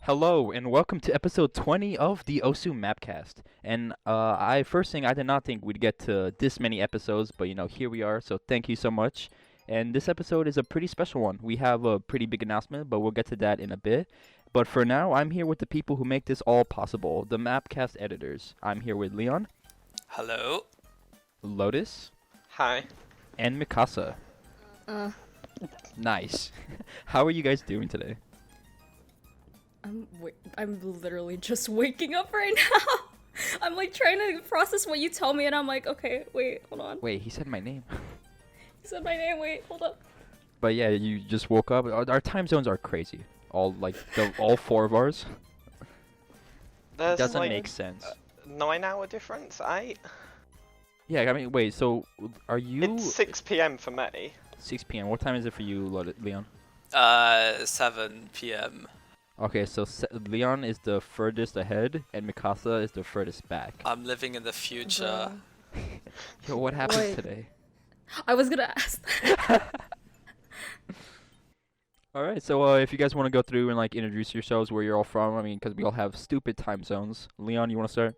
Hello and welcome to episode 20 of the Osu Mapcast. And I did not think we'd get to this many episodes, but here we are. So thank you so much. And this episode is a pretty special one. We have a pretty big announcement, but we'll get to that in a bit. But for now, I'm here with the people who make this all possible, the Mapcast editors. I'm here with Leon, Hello. Lotus, Hi. and Mikasa. Uh, Nice. How are you guys doing today? I'm literally just waking up right now. I'm like trying to process what you tell me, and I'm like, okay, wait, hold on. Wait, he said my name. You said my name. Wait, hold up. But yeah, you just woke up. Our time zones are crazy. All four of ours. There's Doesn't like make sense. 9-hour difference, 8? Yeah, I mean, wait. So, are you It's 6 p.m. for me. 6 p.m.? What time is it for you, Leon? 7 p.m. Okay, so Leon is the furthest ahead, and Mikasa is the furthest back. I'm living in the future. Yo, what happened Wait. today? I was gonna ask. All right, so if you guys want to go through and introduce yourselves, where you're all from, I mean, because we all have stupid time zones. Leon, you want to start?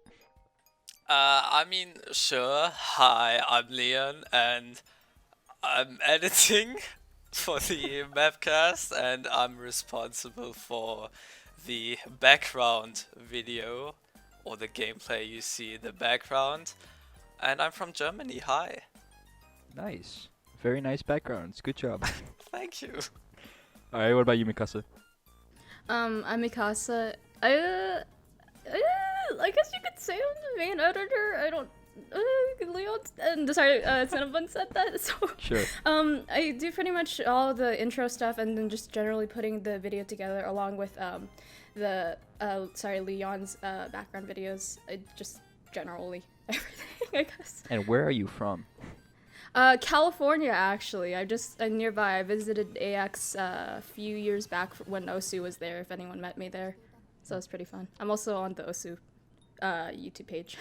Sure. Hi, I'm Leon, and I'm editing for the Mapcast, and I'm responsible for the background video, or the gameplay you see in the background. And I'm from Germany. Hi. Nice. Very nice backgrounds. Good job. Thank you. All right, what about you, Mikasa? I'm Mikasa. I guess you could say I'm the main editor. I don't. Leon and sorry, Cinnabun said that. So Sure. I do pretty much all the intro stuff, and then just generally putting the video together along with Leon's background videos. Just generally everything, I guess. And where are you from? California, actually. I'm nearby. I visited AX a few years back when Osu was there, if anyone met me there. So it's pretty fun. I'm also on the Osu YouTube page.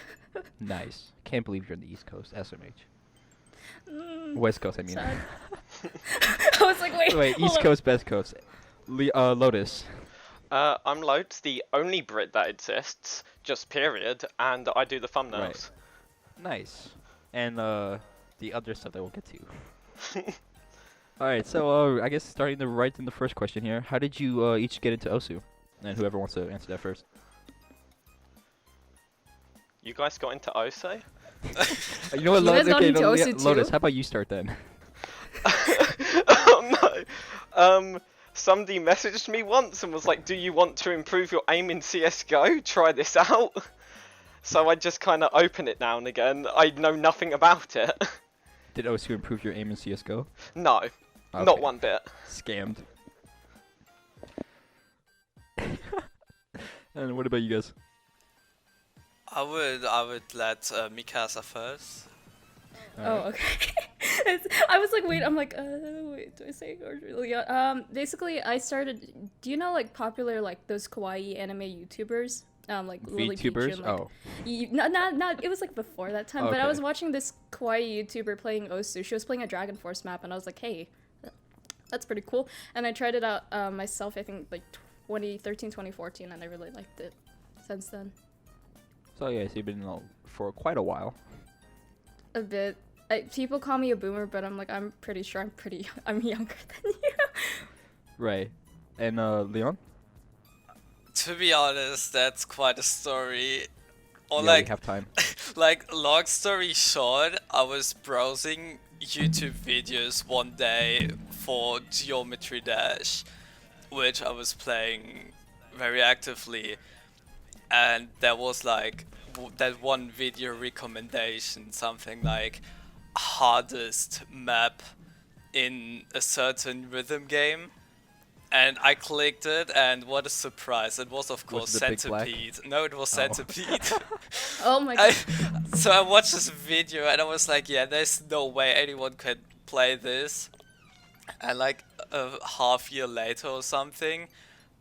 Nice. Can't believe you're on the East Coast, SMH. Mm, West Coast, I mean. sad. I was like, wait. Wait, hold East on. Coast, West Coast. Lotus. I'm Lotus, the only Brit that exists, just period, and I do the thumbnails. Right. Nice. And the other stuff that we'll get to. Alright, so I guess starting right in the first question here. How did you each get into Osu? And whoever wants to answer that first. You guys got into Osu? You know what, You guys got into no, Osu Lotus, too? how about you start then? Oh no. Somebody messaged me once and was like, do you want to improve your aim in CSGO? Try this out. So I just kind of open it now and again. I know nothing about it. Did Osu improve your aim in CSGO? No, not Okay. one bit. Scammed. And what about you guys? I would let Mikasa first. Oh, okay. I was like, wait. I'm like, wait. Do I say or Leon? Basically, I started. Do you know popular those kawaii anime YouTubers? Like Lily Peach VTubers? and Oh. Not. It was before that time. But I Okay. was watching this kawaii YouTuber playing Osu. She was playing a Dragon Force map, and I was like, hey, that's pretty cool. And I tried it out myself. I think 2013, 2014, and I really liked it since then. So yeah, so you've been for quite a while. A bit. People call me a boomer, but I'm pretty sure I'm younger than you. Right. And Leon? To be honest, that's quite a story. Or Yeah, we have time. long story short, I was browsing YouTube videos one day for Geometry Dash, which I was playing very actively, and there was that one video recommendation, something like hardest map in a certain rhythm game. And I clicked it, and what a surprise! It was, of course, Was it the Big Black? Centipede. No, it was Oh. Centipede. Oh my god. So I watched this video, and I was like, yeah, there's no way anyone could play this. And a half year later or something,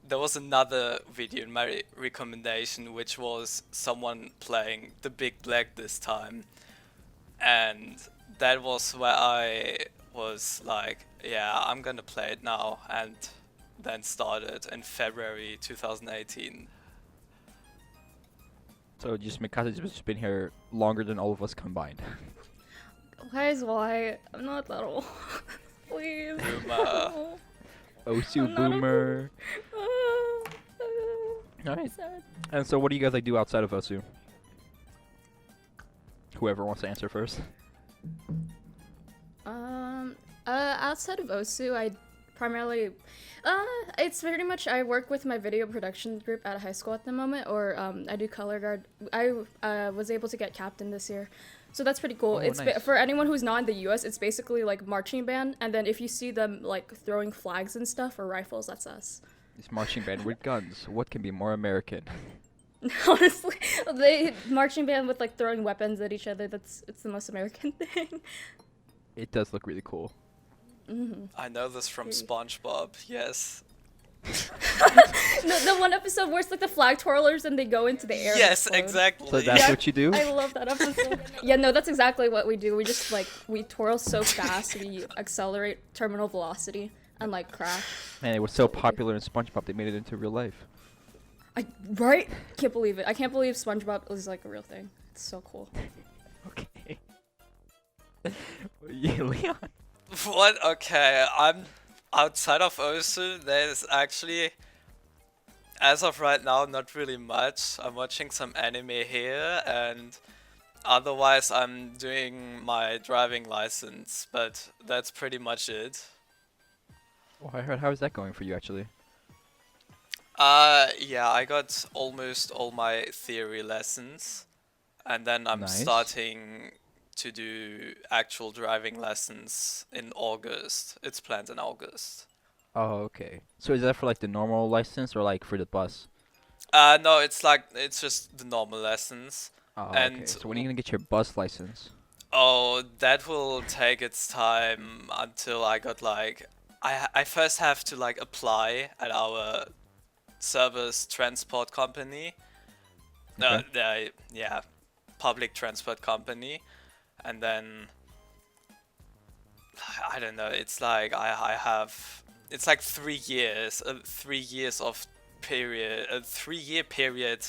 there was another video in my recommendation, which was someone playing the Big Black this time. And that was where I was like, yeah, I'm gonna play it now. And then started in February 2018. So just Mikasa's just been here longer than all of us combined. Why? I'm not that old. Please. Boomer. Osu I'm not a boomer. Alright. Sad. And so what do you guys like do outside of Osu? Whoever wants to answer first. Outside of Osu, I primarily, it's pretty much I work with my video production group at high school at the moment, or I do color guard. I was able to get captain this year, so that's pretty cool. Oh, It's nice. for anyone who's not in the U.S. It's basically like marching band, and then if you see them like throwing flags and stuff or rifles, that's us. This marching band with guns. What can be more American? Honestly, they marching band with like throwing weapons at each other. It's the most American thing. It does look really cool. I know this from Really? SpongeBob, yes. The one episode where it's like the flag twirlers and they go into the air. and Yes, explode. exactly. So that's Yeah, what you do? I love that episode. Yeah, no, that's exactly what we do. We just like we twirl so fast, we accelerate terminal velocity and like crash. Man, it was so popular in SpongeBob they made it into real life. Right? Can't believe it. I can't believe SpongeBob is like a real thing. It's so cool. Okay. Yeah, Leon. What? Okay, I'm outside of Osu. There's actually, as of right now, not really much. I'm watching some anime here, and otherwise, I'm doing my driving license. But that's pretty much it. Oh, I heard. How is that going for you, actually? Yeah, I got almost all my theory lessons, and then I'm Nice. starting to do actual driving lessons in August. It's planned in August. Oh, okay. So is that for like the normal license or like for the bus? No, it's just the normal lessons. Oh, okay. And So when are you gonna get your bus license? Oh, that will take its time until I got like I first have to like apply at our service transport company. Okay. Yeah, public transport company, and then I don't know. It's like I have it's like 3 years, 3 years of period, a 3 year period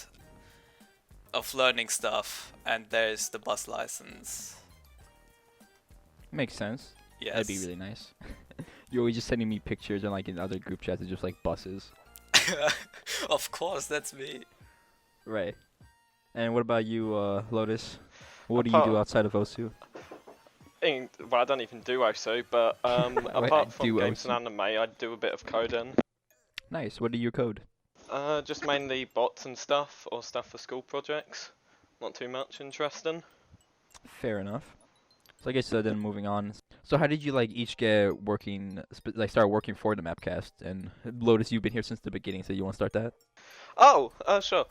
of learning stuff, and there's the bus license. Makes sense. Yes. That'd be really nice. You're always just sending me pictures and like in other group chats of just like buses. Of course, that's me. Right. And what about you, Lotus? What do you do outside of Osu? Well, I don't even do OSO, but apart from do games OSU. and anime, I do a bit of coding. Nice. What do you code? Just mainly bots and stuff, or stuff for school projects. Not too much interesting. Fair enough. So I guess then moving on. So how did you like each get working, start working for the Mapcast? And Lotus, you've been here since the beginning, so you want to start that? Oh, sure.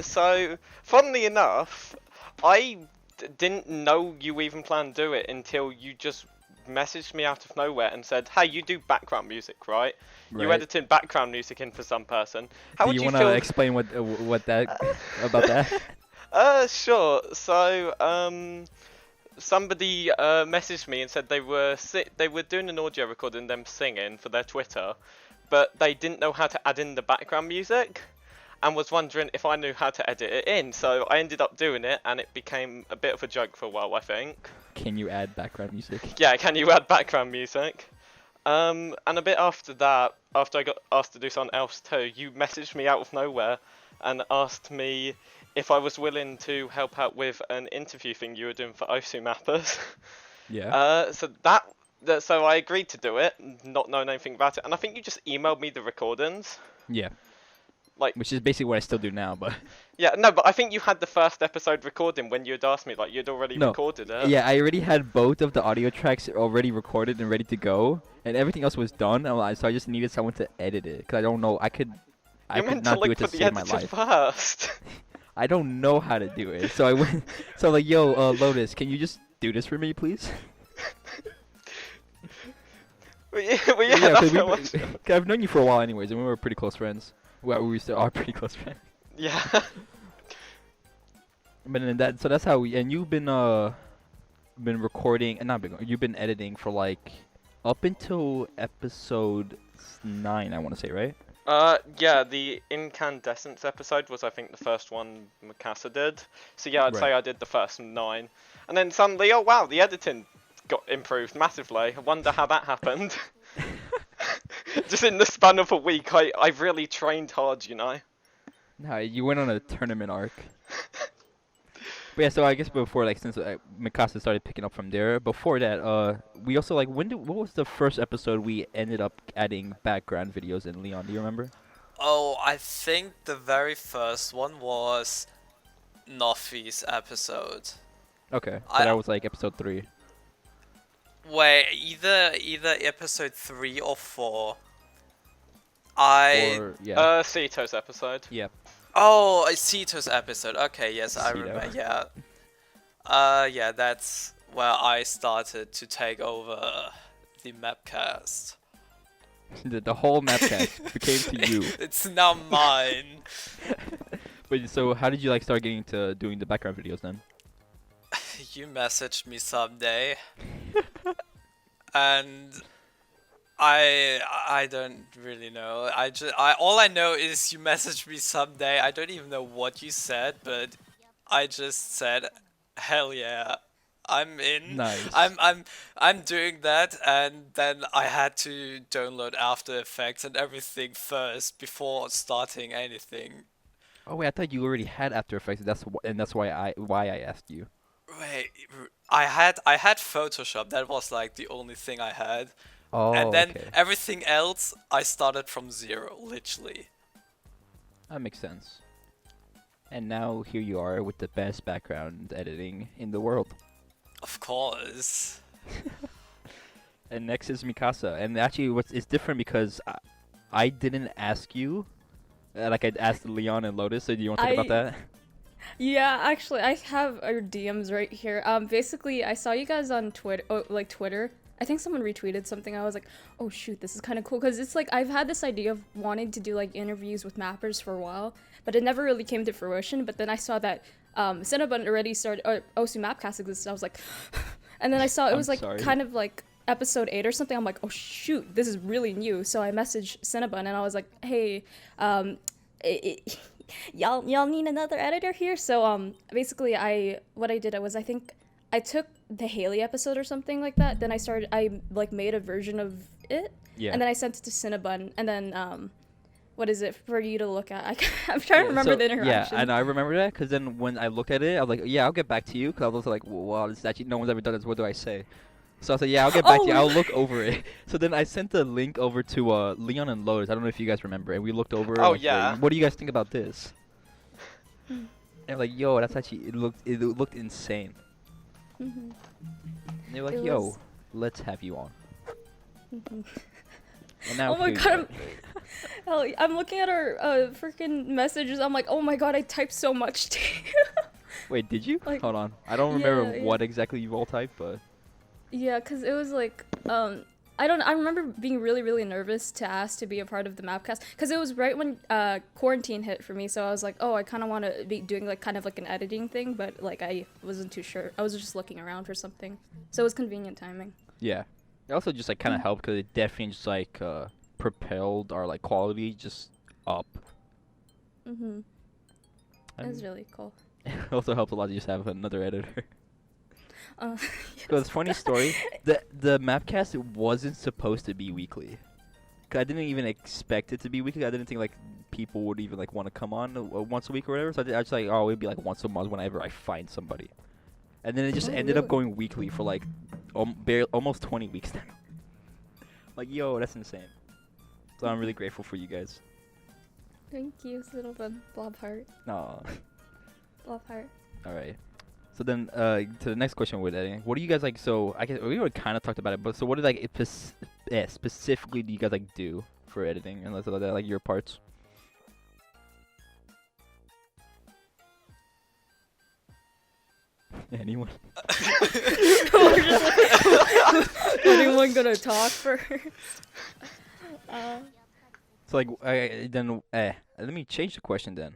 So, funnily enough, I didn't know you even planned to do it until you just messaged me out of nowhere and said, "Hey, you do background music, right? You Right. edited background music in for some person. How Do would you you want feel?" to explain what that about that? Sure. So, somebody messaged me and said they were doing an audio recording, them singing for their Twitter, but they didn't know how to add in the background music, and was wondering if I knew how to edit it in. So I ended up doing it, and it became a bit of a joke for a while, I think. Can you add background music? Yeah, can you add background music? And a bit after that, after I got asked to do something else too, you messaged me out of nowhere and asked me if I was willing to help out with an interview thing you were doing for Osu Mappers. Yeah. So I agreed to do it, not knowing anything about it, and I think you just emailed me the recordings. Yeah. Like, Which is basically what I still do now, but yeah, no, but I think you had the first episode recording when you'd asked me, like, you'd already No. recorded it. yeah, I already had both of the audio tracks already recorded and ready to go, and everything else was done. So I just needed someone to edit it because I don't know. I could meant not to do look it to for the save my editor life. first. I don't know how to do it, so I went. So like, yo, Lotus, can you just do this for me, please? well, yeah, that's how much. 'cause I've known you for a while, anyways, and we were pretty close friends. Well, we still are pretty close friends. Yeah. But then so that's how we. And you've been recording, and not been. You've been editing for like up until episode was 9, I want to say, right? Yeah, the incandescence episode was, I think, the first one Mikasa did. So yeah, I'd say Right. I did the first 9. And then suddenly, oh wow, the editing got improved massively. I wonder how that happened. Just in the span of a week, I've really trained hard, you know. No, you went on a tournament arc. But yeah, so I guess before, like, since Mikasa started picking up from there, before that, we also, like, what was the first episode we ended up adding background videos in, Leon? Do you remember? Oh, I think the very first one was Nofi's episode. Okay, so I- that was, like, episode 3. Wait, either episode 3 or 4. I Or, yeah. Sito's episode. Yeah. Oh, a Cito's episode. Okay, yes, I Cito. remember. Yeah. Yeah, that's where I started to take over the Mapcast. The whole Mapcast became to you. It's now mine. But so how did you, like, start getting to doing the background videos then? You messaged me someday, and I don't really know. All I know is you messaged me someday. I don't even know what you said, but I just said, "Hell yeah, I'm in." Nice. I'm doing that, and then I had to download After Effects and everything first before starting anything. Oh wait, I thought you already had After Effects. That's why I asked you. Wait, I had Photoshop. That was like the only thing I had. Oh, And then okay. everything else, I started from zero, literally. That makes sense. And now here you are with the best background editing in the world. Of course. And next is Mikasa. And actually, it's different because I didn't ask you. Like I asked Leon and Lotus. So do you want to talk about that? Yeah, actually, I have our DMs right here. Basically, I saw you guys on Twitter. I think someone retweeted something. I was like, oh shoot, this is kind of cool because it's like I've had this idea of wanting to do like interviews with mappers for a while, but it never really came to fruition. But then I saw that Cinnabun already started, or Osu Mapcast existed. I was like, and then I saw it I'm was like sorry. kind of like episode 8 or something. I'm like, oh shoot, this is really new. So I messaged Cinnabun and I was like, hey, y'all need another editor here. So basically what I did was I think I took the Haley episode or something like that. Then I like made a version of it. Yeah. And then I sent it to Cinnabun. And then what is it for you to look at? I'm trying to remember So, the interaction. Yeah, and I remember that because then when I look at it, I was like, yeah, I'll get back to you. Because I was like, wow, this is actually no one's ever done this. What do I say? So I said, yeah, I'll get back to you. I'll look over it. So then I sent the link over to Leon and Lotus. I don't know if you guys remember. And we looked over. Oh, like, yeah. What do you guys think about this? And I'm like, yo, that's actually it looked insane. Mhm. And they were like, It yo, was- let's have you on. Mhm. And now Oh my here you god, are. hell, I'm looking at our freaking messages. I'm like, oh my god, I typed so much to you. Wait, did you? like, Hold on. I don't remember yeah. what exactly you all typed, but Yeah, because it was like, I remember being really, really nervous to ask to be a part of the Mapcast, because it was right when quarantine hit for me, so I was like, oh, I kind of want to be doing like kind of like an editing thing, but like I wasn't too sure. I was just looking around for something, so it was convenient timing. yeah. It also just like kind of helped because it definitely just like propelled our like quality just up. Mm-hmm. It was And really cool. it also helps a lot to just have another editor. Uh, So it's funny story. The Mapcast wasn't supposed to be weekly. 'Cause I didn't even expect it to be weekly. I didn't think like people would even like want to come on once a week or whatever. So I just like, oh, it'd be like once a month whenever I find somebody. And then it just Oh, ended up really? going weekly for like almost 20 weeks now. Like, yo, that's insane. So I'm really grateful for you guys. Thank you, little bun, blob heart, Aw. blob heart. All right. So then, to the next question with editing, what do you guys like? So I guess we already kind of talked about it, but so what do like specifically do you guys like do for editing and stuff like that, like your parts? Anyone? We're just like, anyone gonna talk first? So like, then let me change the question then.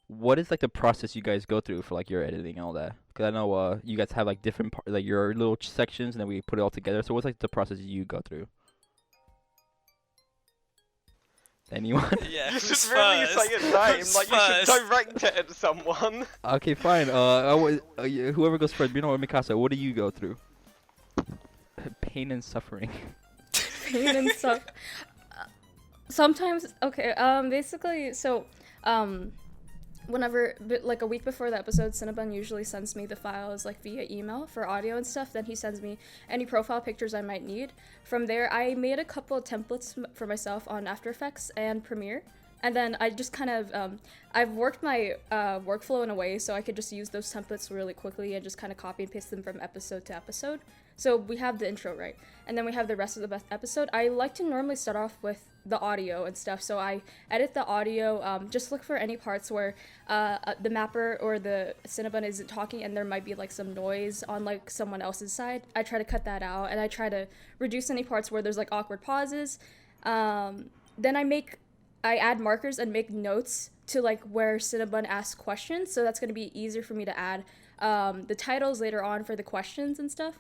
What is like the process you guys go through for like your editing and all that? Because I know you guys have like different like your little sections, and then we put it all together. So what's like the process you go through? Anyone? Yeah, You who's should really first? say a name, Who's like you first? should direct it at someone. Okay, fine. Yeah, whoever goes first. You know what, Mikasa? What do you go through? Pain and suffering. Pain and stuff. Sometimes, okay, basically, so, whenever, like a week before the episode, Cinnabun usually sends me the files, like, via email for audio and stuff. Then he sends me any profile pictures I might need. From there, I made a couple of templates for myself on After Effects and Premiere. And then I just kind of, I've worked my workflow in a way so I could just use those templates really quickly and just kind of copy and paste them from episode to episode. So we have the intro, right? And then we have the rest of the episode. I like to normally start off with the audio and stuff. So I edit the audio, just look for any parts where the mapper or the Cinnabun isn't talking and there might be like some noise on like someone else's side. I try to cut that out and I try to reduce any parts where there's like awkward pauses. Then I add markers and make notes to like where Cinnabun asks questions. So that's going to be easier for me to add the titles later on for the questions and stuff.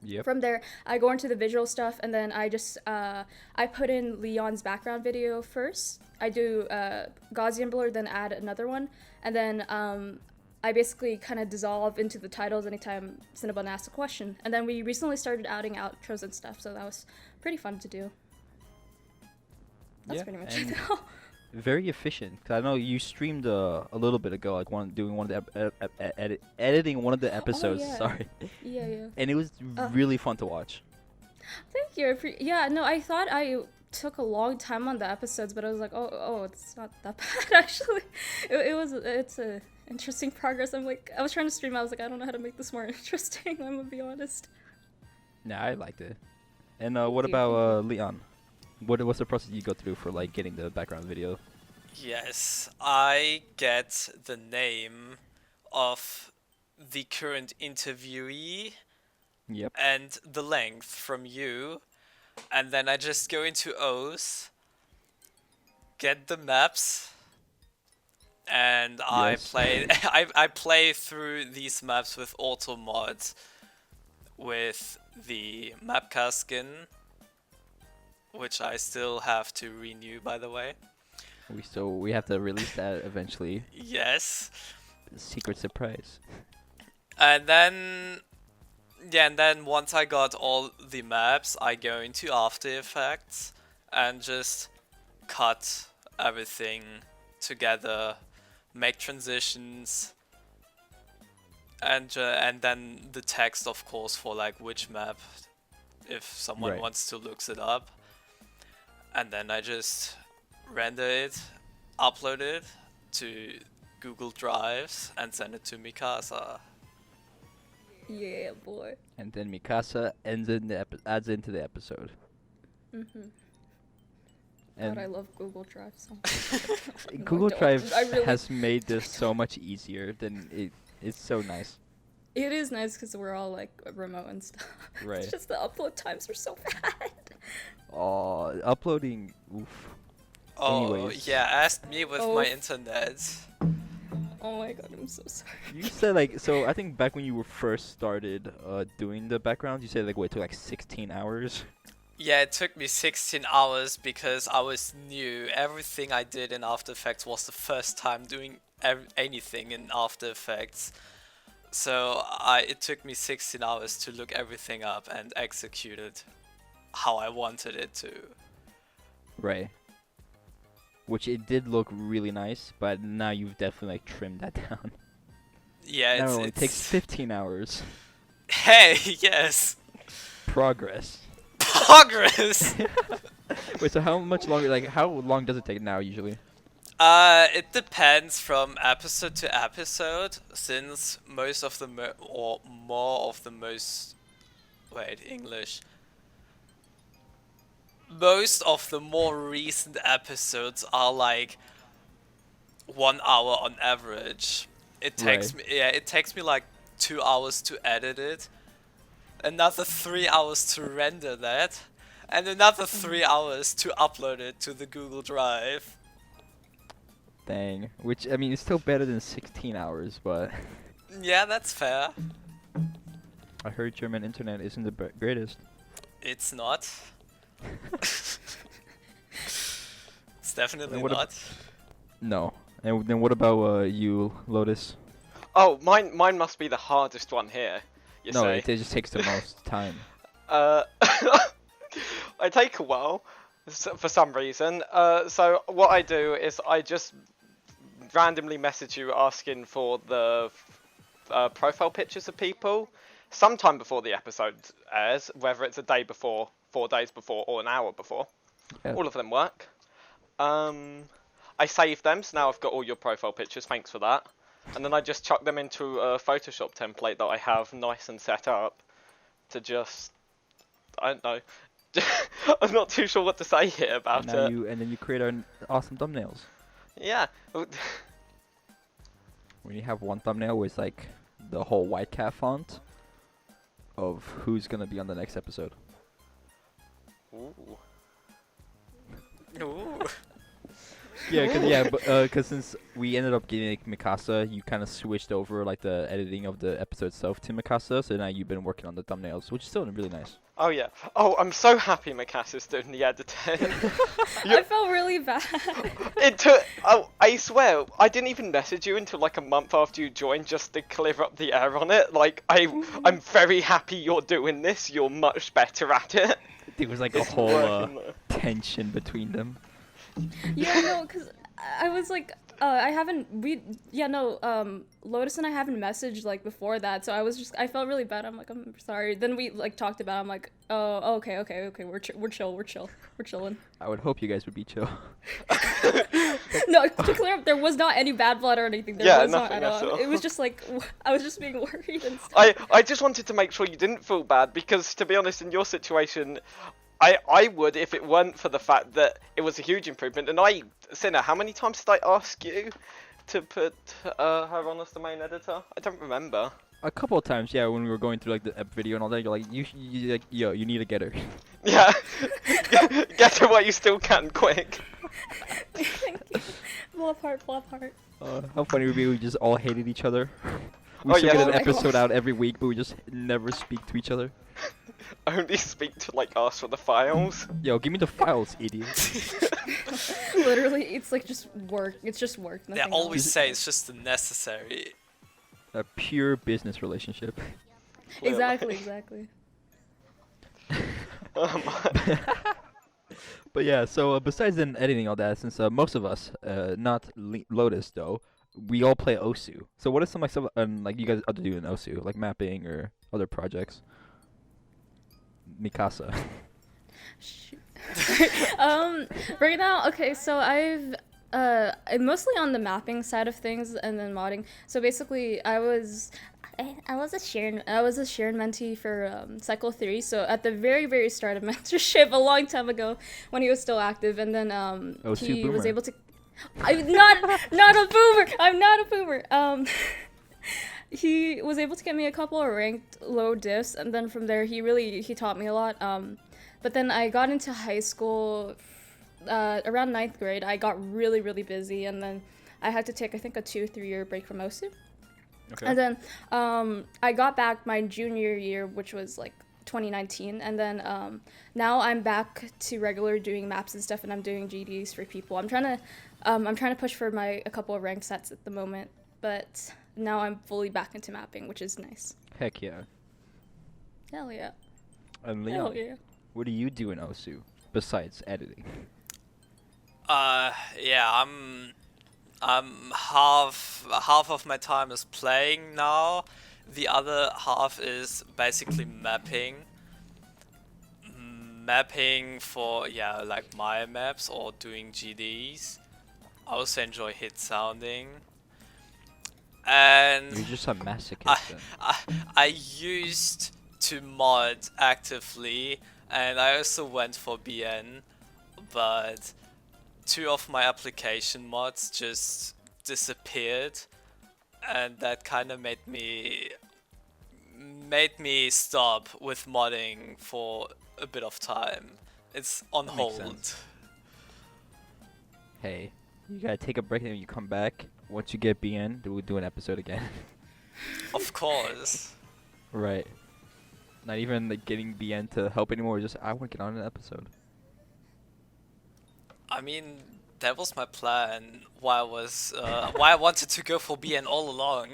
Yep. From there, I go into the visual stuff, and then I just, I put in Leon's background video first. I do Gaussian blur, then add another one, and then I basically kind of dissolve into the titles anytime Cinnabun asks a question. And then we recently started adding outros and stuff, so that was pretty fun to do. That's Yeah, pretty much and it now. very efficient. 'Cause I know you streamed a little bit ago, like doing one of the editing one of the episodes. yeah. Sorry, Yeah. and it was really fun to watch. Thank you. Yeah, no, I thought I took a long time on the episodes, but I was like, oh, it's not that bad actually. It's a interesting progress. I was trying to stream. I was like, I don't know how to make this more interesting. I'm gonna be honest. Nah, I liked it. And what Thank you, about Leon? What's the process you go through for like getting the background video? Yes, I get the name of the current interviewee Yep. and the length from you, and then I just go into O's, get the maps, and I Yes. play. I play through these maps with auto mods, with the Mapcast skin, which I still have to renew, by the way. We have to release that eventually. Yes. Secret surprise. And then, yeah, and then once I got all the maps, I go into After Effects and just cut everything together, make transitions, and then the text, of course, for like which map, if someone Right. wants to look it up. And then I just render it, upload it to Google Drives, and send it to Mikasa. Yeah, boy. And then Mikasa adds into the episode. God, And I love Google Drive so much. No, I Google don't. Drive I really- has made this so much easier than it's so nice. It is nice because we're all like remote and stuff. Right. It's just the upload times are so bad. Oh, uploading. Oof. Oh, Anyways. yeah, ask me with Oh. my internet. Oh my god, I'm so sorry. You said like so. I think back when you were first started doing the backgrounds, you said like it took like 16 hours. Yeah, it took me 16 hours because I was new. Everything I did in After Effects was the first time doing anything in After Effects. So it took me 16 hours to look everything up and execute it how I wanted it to. Right. Which it did look really nice, but now you've definitely like trimmed that down. Yeah, Now it's, it only it's... takes 15 hours. Hey, yes! Progress. Progress! Wait, so how much longer? Like, how long does it take now usually? It depends from episode to episode, since most of the most of the more recent episodes are like 1 hour on average. It takes Right. it takes me like 2 hours to edit it, another 3 hours to render that, and another 3 hours to upload it to the Google Drive. Dang. Which I mean, it's still better than 16 hours, but Yeah, that's fair. I heard German internet isn't the greatest. It's not. It's definitely what not. No. And then what about you, Lotus? Oh, mine must be the hardest one here. You No, say? it just takes the most time. Uh, I take a while for some reason. So what I do is I just randomly message you asking for the profile pictures of people sometime before the episode airs, whether it's a day before, 4 days before, or an hour before. Yeah. All of them work. I save them, so now I've got all your profile pictures, thanks for that. And then I just chuck them into a Photoshop template that I have nice and set up to just, I don't know, I'm not too sure what to say here about Now it. and then you create our awesome thumbnails. Yeah. When you have one thumbnail with like the whole white cat font of who's gonna be on the next episode. Ooh. Ooh. Cause since we ended up getting like, Mikasa, you kind of switched over like the editing of the episode itself to Mikasa, so now you've been working on the thumbnails, which is still really nice. Oh yeah. Oh, I'm so happy Mikasa's doing the editing. I felt really bad. It took. Oh, I swear, I didn't even message you until like a month after you joined, just to clear up the air on it. Like, I'm very happy you're doing this. You're much better at it. There was like It's a whole working though. tension between them. Yeah, no, because I was like, Lotus and I haven't messaged like before that, so I felt really bad. I'm like, I'm sorry. Then we like talked about it. I'm like, oh, okay, we're chilling. I would hope you guys would be chill. No, to clear up, there was not any bad blood or anything. There Yeah, was not nothing at at all. all. It was just like, I was just being worried and stuff. I just wanted to make sure you didn't feel bad, because to be honest, in your situation, I would if it weren't for the fact that it was a huge improvement. And Cinna, how many times did I ask you to put her on as the main editor? I don't remember. A couple of times, yeah, when we were going through like the video and all that, you're like, you like, yo, you need to get her. Yeah. Get her while you still can, quick. Blow apart. How funny would it be if we just all hated each other? We Oh, still yeah. get Oh an my episode God. out every week, but we just never speak to each other. Only speak to like ask for the files. Yo, give me the files, idiot. Literally, it's like just work. It's just work. They Nothing always else. say it's just necessary. A pure business relationship. Exactly. Oh my. But yeah, so besides then editing all that, since most of us, not Lotus though, we all play Osu. So what is some like stuff like you guys are to do in Osu, like mapping or other projects? Mikasa. Shoot. Right now, okay, so I'm mostly on the mapping side of things and then modding. So basically, I was a Sharon mentee for Cycle 3. So at the very start of mentorship, a long time ago, when he was still active, and then Osu he was boomer. able to. I'm not a boomer. I'm not a boomer. He was able to get me a couple of ranked low diffs, and then from there he taught me a lot. But then I got into high school around 9th grade. I got really busy, and then I had to take, I think, a 2-3 year break from Osu. Okay. And then I got back my junior year, which was like 2019, and then now I'm back to regular doing maps and stuff, and I'm doing GDs for people. I'm trying to push for a couple of rank sets at the moment, but now I'm fully back into mapping, which is nice. Heck yeah. Hell yeah. And Hell Leon, yeah. what do you do in Osu besides editing? Yeah, I'm half of my time is playing now. The other half is basically mapping. Mapping for like my maps or doing GDs. I also enjoy hit sounding. And You're just a masochist then. I used to mod actively, and I also went for BN, but 2 of my application mods just disappeared, and that kind of made me stop with modding for a bit of time. It's on That makes hold. sense. Hey, you gotta take a break and then you come back. Once you get BN, we'll do an episode again. Of course. Right. Not even like getting BN to help anymore. Just I want to get on an episode. I mean, that was my plan. Why I wanted to go for BN all along.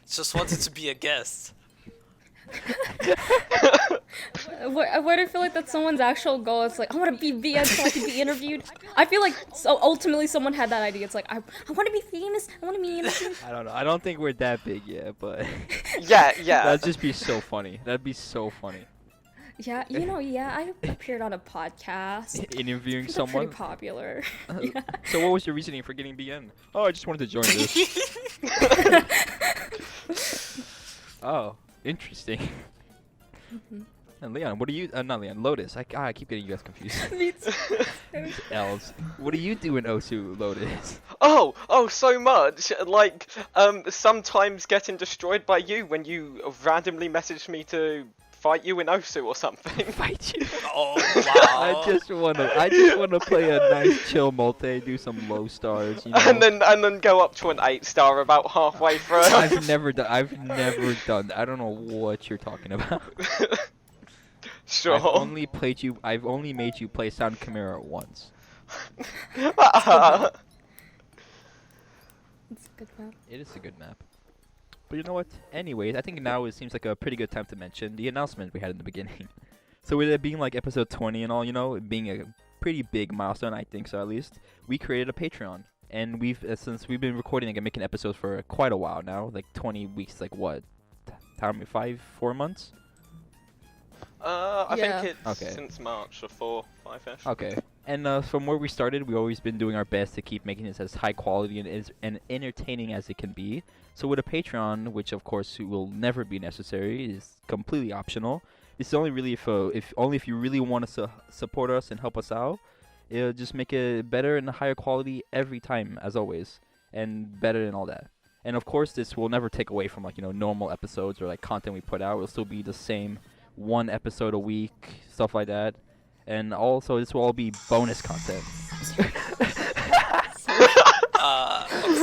Just wanted to be a guest. Why do I feel like that's someone's actual goal? It's like, I want to be VN so I can be interviewed. I feel like so ultimately someone had that idea. It's like, I want to be famous. I want to be interviewed. I don't know. I don't think we're that big yet, but Yeah. that'd just be so funny. That'd be so funny. Yeah, I appeared on a podcast. Interviewing They're someone. pretty popular. So what was your reasoning for getting BN? Oh, I just wanted to join this. Oh, interesting. And Leon, what do you? Not Leon, Lotus. I keep getting you guys confused. Me too. Elves. What do you do in Osu, Lotus? Oh, so much. Like, sometimes getting destroyed by you when you randomly message me to fight you in Osu or something. Fight you. Oh wow! I just wanna play a nice chill multi, do some low stars, you know. and then go up to an 8-star about halfway through. I've never done. I don't know what you're talking about. Sure. I've only made you play Sound Chimera once. It's a good map. It is a good map. But you know what? Anyways, I think now it seems like a pretty good time to mention the announcement we had in the beginning. So with it being like episode 20 and all, you know, it being a pretty big milestone, I think so at least, we created a Patreon. And since we've been recording and making episodes for quite a while now, like 20 weeks, like what? How many? 4 months? I Yeah. think it's Okay. since March or 5-ish. Okay. And from where we started, we've always been doing our best to keep making this as high quality and entertaining as it can be. So with a Patreon, which of course will never be necessary, is completely optional. It's only really if you really want to support us and help us out. It'll just make it better and higher quality every time, as always, and better and all that. And of course, this will never take away from like normal episodes or like content we put out. It'll still be the same, 1 episode a week, stuff like that. And also, this will all be bonus content.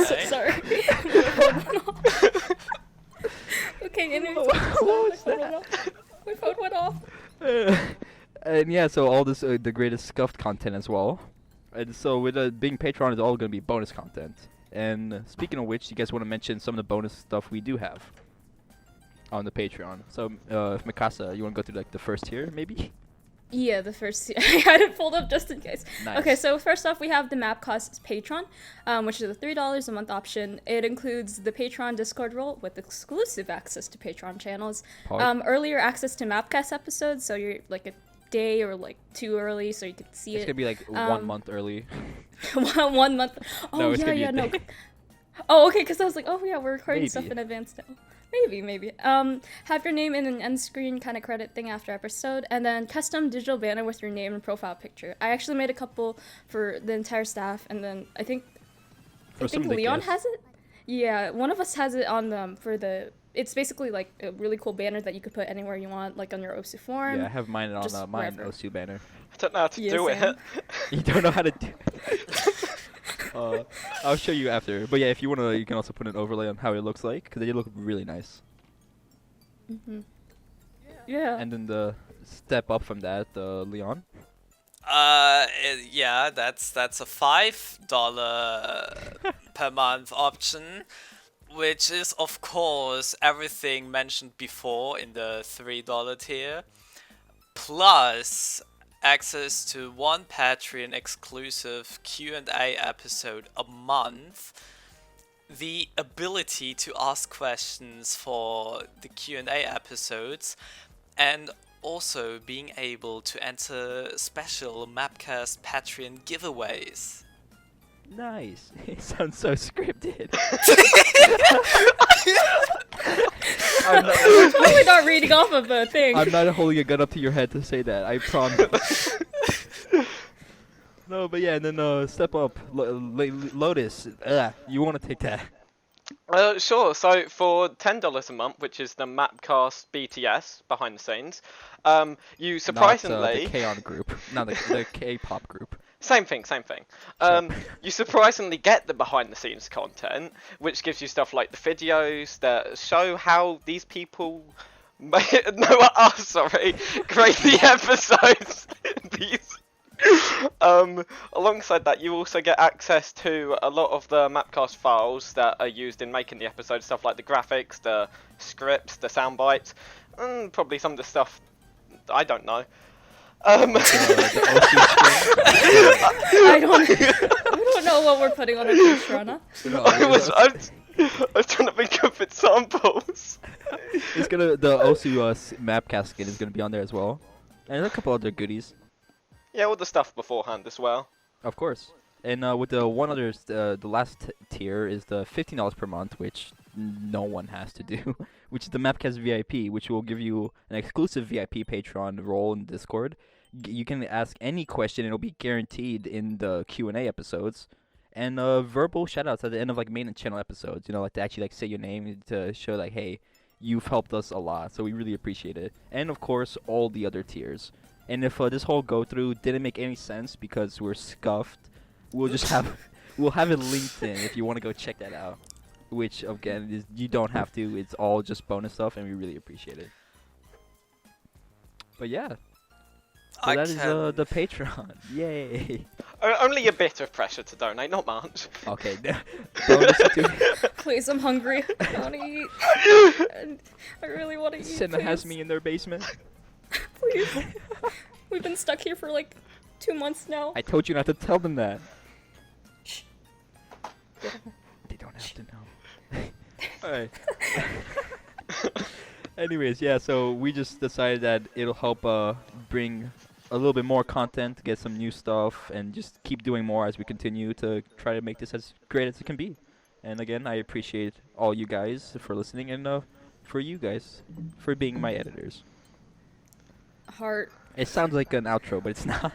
Okay. Sorry. Okay, interview. What was that? My phone went off. And yeah, so all this the greatest scuffed content as well. And so with being Patreon, it's all going to be bonus content. And speaking of which, you guys want to mention some of the bonus stuff we do have on the Patreon. So Mikasa, you want to go through like the first tier, maybe? Yeah, the first. I had it pulled up just in case. Nice. Okay, so first off, we have the Mapcast Patreon, which is a $3 a month option. It includes the Patreon Discord role with exclusive access to Patreon channels, earlier access to Mapcast episodes, so you're like a day or like 2 early, so you can see It's it. gonna be like 1 month early. 1 month. Oh No, it's gonna be yeah, a no. day. Oh, okay, because I was like, oh yeah, we're recording stuff Maybe. in advance now. Maybe. Have your name in an end screen kind of credit thing after episode, and then custom digital banner with your name and profile picture. I actually made a couple for the entire staff, and then I think Leon has it. Yeah, one of us has it on for the. It's basically like a really cool banner that you could put anywhere you want, like on your Osu form. Yeah, I have mine on just mine wherever. Osu banner. I don't know how to Yeah, do same. it. You don't know how to do. I'll show you after. But yeah, if you wanna, you can also put an overlay on how it looks like, because they look really nice. Yeah. And then the step up from that, Leon. Yeah, that's a $5 per month option, which is of course everything mentioned before in the $3 tier, plus access to 1 Patreon exclusive Q&A episode a month, the ability to ask questions for the Q&A episodes, and also being able to enter special Mapcast Patreon giveaways. Nice. It sounds so scripted. We're totally not reading off of a thing. I'm not holding a gun up to your head to say that. I promise. No, but yeah, and then step up, Lotus. You want to take that? Sure. So for $10 a month, which is the Mapcast BTS behind the scenes, you surprisingly Not, the K-on group, not the K-pop group. Same thing. You surprisingly get the behind the scenes content, which gives you stuff like the videos that show how these people create the episodes. Alongside that, you also get access to a lot of the Mapcast files that are used in making the episode, stuff like the graphics, the scripts, the sound bites, and probably some of the stuff I don't know. The Osu string. I don't know what we're putting on our Patreon. No, I was trying to think of examples. It's gonna the Osu Mapcast skin is gonna be on there as well, and there's a couple other goodies. Yeah, all the stuff beforehand as well. Of course. And with the one other, the last tier is the $15 per month, which no one has to do, which is the Mapcast VIP, which will give you an exclusive VIP Patreon role in Discord. You can ask any question, and it'll be guaranteed in the Q&A episodes. And verbal shoutouts at the end of like main channel episodes, you know, like to actually like say your name to show like, hey, you've helped us a lot, so we really appreciate it. And of course, all the other tiers. And if this whole go through didn't make any sense because we're scuffed, we'll just have we'll have it linked in if you want to go check that out. Which again, is, you don't have to. It's all just bonus stuff, and we really appreciate it. But yeah, so that is the Patreon. Yay! Only a bit of pressure to donate, not much. Okay, bonus to Please, I'm hungry. I want to eat. I really want to eat. Cinna please. has me in their basement. Please. We've been stuck here for like 2 months now. I told you not to tell them that. They don't have to know. Alright. Anyways, yeah, so we just decided that it'll help bring a little bit more content, get some new stuff, and just keep doing more as we continue to try to make this as great as it can be. And again, I appreciate all you guys for listening, and for you guys for being my editors. Heart. It sounds like an outro, but it's not.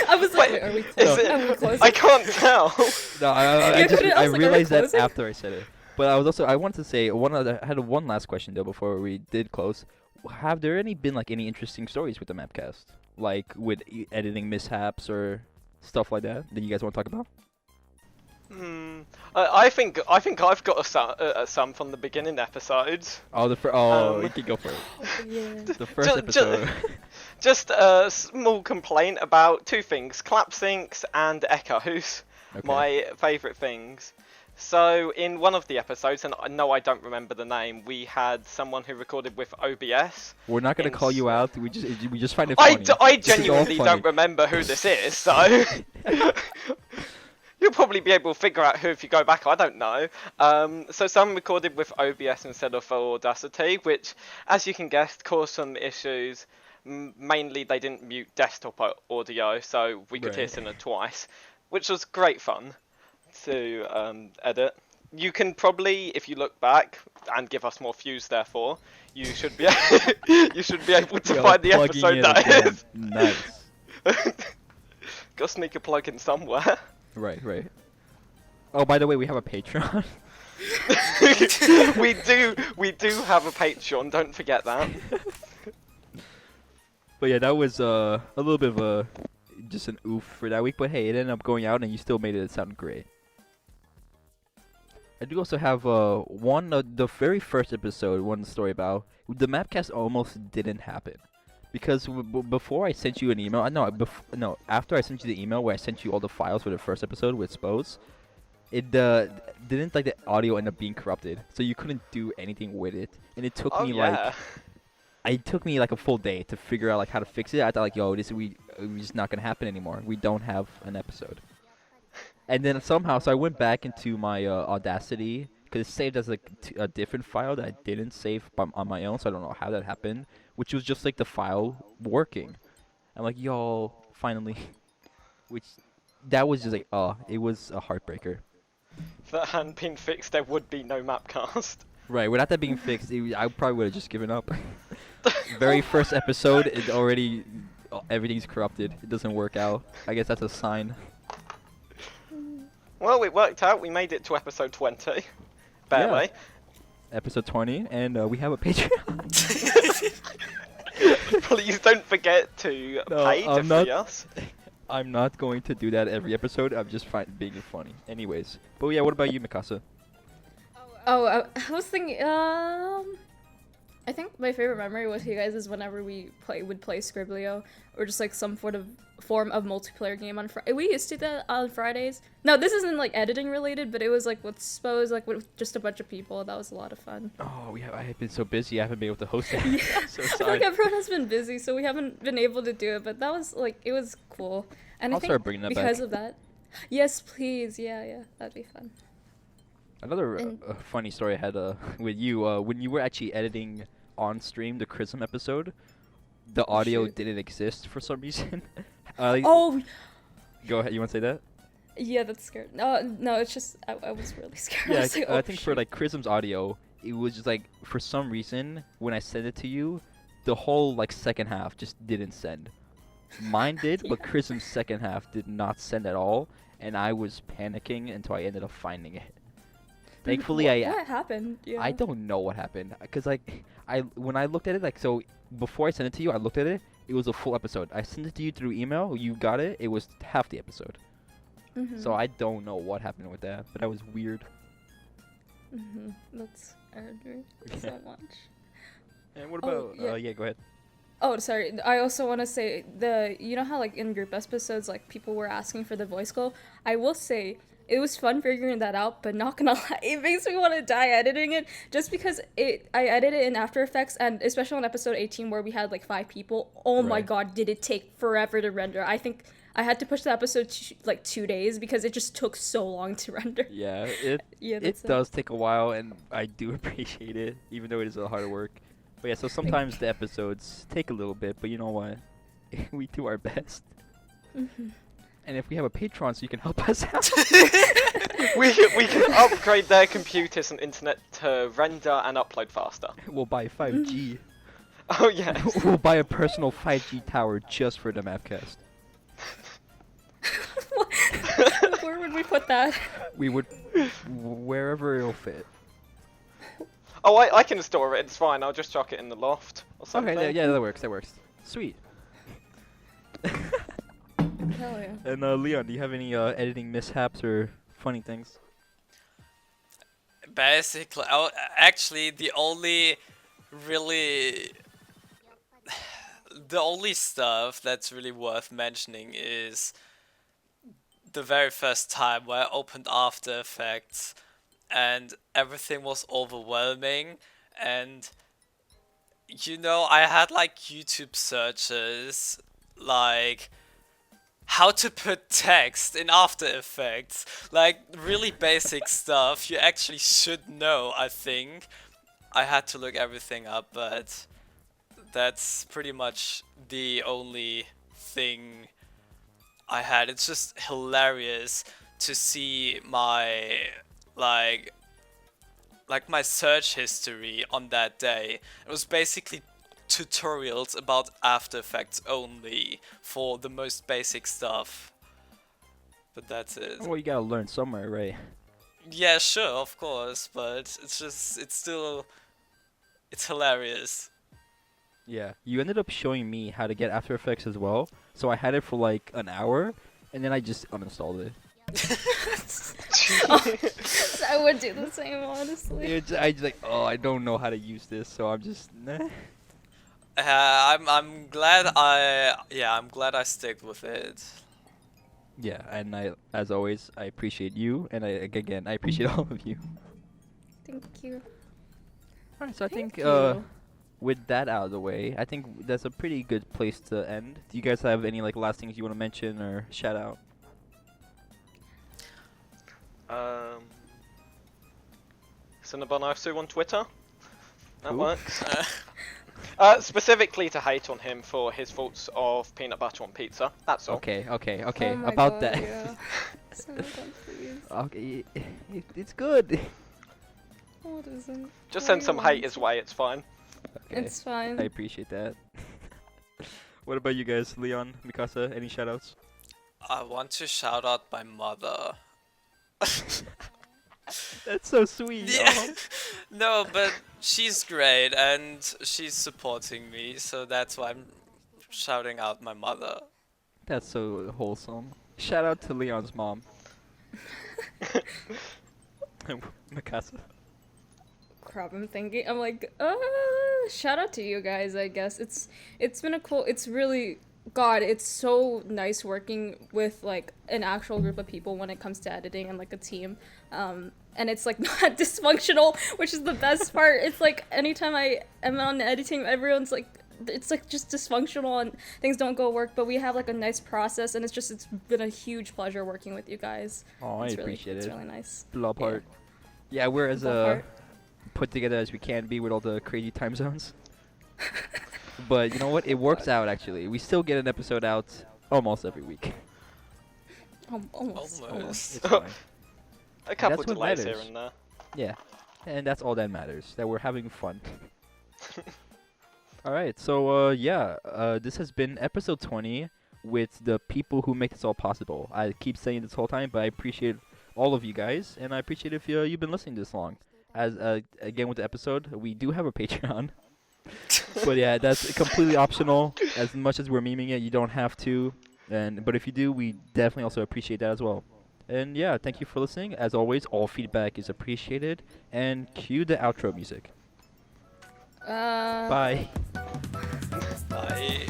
I was like, wait, are we closing? it- Are we closing? I can't tell. No, I Yeah, just couldn't- I I was like, are we realized that closing? after I said it. But I wanted to say I had one last question though before we did close. Have there been any interesting stories with the Mapcast, like with editing mishaps or stuff like that you guys want to talk about? I think I've got some from the beginning episodes. Oh, you can go for it. Yeah. The first episode. Just a small complaint about two things: clap syncs and echoes. Okay. My favourite things. So in one of the episodes, and no, I don't remember the name, we had someone who recorded with OBS. We're not gonna call you out. We just find it funny. I This is all genuinely funny. don't remember who this is, so you'll probably be able to figure out who if you go back. I don't know. So someone recorded with OBS instead of Audacity, which, as you can guess, caused some issues. Mainly, they didn't mute desktop audio, so we could hear Right. Cinna twice, which was great fun to edit. You can probably, if you look back and give us more views, therefore, you should be you should be able to Yo, find the plugging episode in that again. is. Nice. Got to sneak a plug in somewhere. Right. Oh, by the way, we have a Patreon. we do have a Patreon. Don't forget that. But yeah, that was a little bit of just an oof for that week. But hey, it ended up going out, and you still made it sound great. I do also have the very first episode, one story about the Mapcast almost didn't happen because before I sent you an email, after I sent you the email where I sent you all the files for the first episode with Spose, it didn't the audio end up being corrupted, so you couldn't do anything with it, and it took me It took me like a full day to figure out how to fix it. I thought yo, it's just not gonna happen anymore. We don't have an episode. And then somehow, so I went back into my Audacity because it saved as a different file that I didn't save on my own. So I don't know how that happened, which was just the file working. I'm like, yo, finally. Which that was just it was a heartbreaker. If that hadn't been fixed, there would be no Mapcast. Right, without that being fixed, I probably would have just given up. Very first episode, it already everything's corrupted. It doesn't work out. I guess that's a sign. Well, it worked out. We made it to episode 20. Barely. Episode 20, and we have a Patreon. Please don't forget to pay to free us. I'm not going to do that every episode. I'm just being funny. Anyways, but yeah, what about you, Mikasa? Oh, I was thinking, I think my favorite memory with you guys is whenever we would play Scriblio, or just like some form of multiplayer game on Friday. We used to do that on Fridays. No, this isn't like editing related, but it was like with just a bunch of people. That was a lot of fun. Oh, I have been so busy. I haven't been able to host it. So I feel sorry. like everyone has been busy, so we haven't been able to do it. But that was like it was cool, and I'll I think start bringing that because back. of that, yes, please, yeah, that'd be fun. Another And- funny story I had with you when you were actually editing on stream the Chrism episode, the audio shoot. didn't exist for some reason. Oh, Go ahead. You want to say that? yeah, that's scary. No, it's just I was really scared. Yeah, I was like, I oh, think for shoot. like Chrism's audio, it was just like for some reason when I sent it to you, the whole like second half just didn't send. Mine did, but Yeah. Chrism's second half did not send at all, and I was panicking until I ended up finding it. Thankfully, What happened? Yeah. I don't know what happened, cause like when I looked at it, like, so before I sent it to you, I looked at it. It was a full episode. I sent it to you through email. You got it. It was half the episode. Mhm. So I don't know what happened with that, but that was weird. That's scared me so much. And what Oh, about? yeah. Yeah, go ahead. Oh, sorry. I also want to say you know how like in group episodes like people were asking for the voice call. I will say it was fun figuring that out, but not gonna lie, it makes me want to die editing it just because I edited it in After Effects, and especially on episode 18 where we had like 5 people. Oh my Right. god, did it take forever to render? I think I had to push the episode like 2 days because it just took so long to render. Yeah, it Yeah, it that's it. does take a while, and I do appreciate it, even though it is a hard work. But yeah, so sometimes the episodes take a little bit, but you know what? We do our best. And if we have a Patreon, so you can help us out. we can upgrade their computers and internet to render and upload faster. We'll buy 5G. Oh yes. We'll buy a personal 5G tower just for the Mapcast. Where would we put that? We would wherever it'll fit. Oh, I can store it. It's fine. I'll just chuck it in the loft or something. Okay, yeah, that works. That works. Sweet. Hell yeah. And Leon, do you have any editing mishaps or funny things? Basically, actually, the only really the only stuff that's really worth mentioning is the very first time where I opened After Effects and everything was overwhelming, and you know, I had like YouTube searches like how to put text in After Effects, like really basic stuff you actually should know. I think I had to look everything up, but that's pretty much the only thing I had. It's just hilarious to see my like my search history on that day. It was basically tutorials about After Effects only for the most basic stuff. But that's it. Well, you gotta learn somewhere, right? Yeah, sure, of course, but it's hilarious. Yeah. You ended up showing me how to get After Effects as well, so I had it for like an hour, and then I just uninstalled it. I would do the same, honestly. I just like, oh, I don't know how to use this, so I'm just, nah. I'm glad I stick with it. Yeah, and as always, I appreciate you, and I appreciate all of you. Thank you. Alright, so I Thank think you. with that out of the way, I think that's a pretty good place to end. Do you guys have any like last things you want to mention or shout out? Cinnabun Osu on Twitter. That Cool. works. Specifically to hate on him for his thoughts of peanut butter on pizza. That's all. Okay. Oh my About God, that. yeah. Cinnabun, please. Okay, it's good. Oh, it isn't. Just Why send you some want hate his to? way. It's fine. Okay, It's fine. I appreciate that. What about you guys, Leon, Mikasa? Any shoutouts? I want to shout out my mother. That's so sweet. Yeah. No, but she's great and she's supporting me, so that's why I'm shouting out my mother. That's so wholesome. Shout out to Leon's mom. Mikasa. crap. I'm thinking. I'm like, shout out to you guys. I guess it's been a cool. It's really God. It's so nice working with like an actual group of people when it comes to editing and like a team. And it's like not dysfunctional, which is the best part. It's like anytime I am on editing, everyone's like. It's like just dysfunctional and things don't go work, but we have like a nice process, and it's been a huge pleasure working with you guys. Oh, I appreciate it. It's really nice. Love heart. Yeah, we're as put together as we can be with all the crazy time zones. But you know what? It works out actually. We still get an episode out almost every week. Almost. It's fine. A couple That's what delays here matters. and there. Yeah, and that's all that matters. That we're having fun. All right, so this has been episode 20 with the people who make this all possible. I keep saying this whole time, but I appreciate all of you guys, and I appreciate if you've been listening this long. As again with the episode, we do have a Patreon, but yeah, that's completely optional. As much as we're memeing it, you don't have to. But if you do, we definitely also appreciate that as well. And yeah, thank you for listening. As always, all feedback is appreciated. And cue the outro music. Bye. Bye.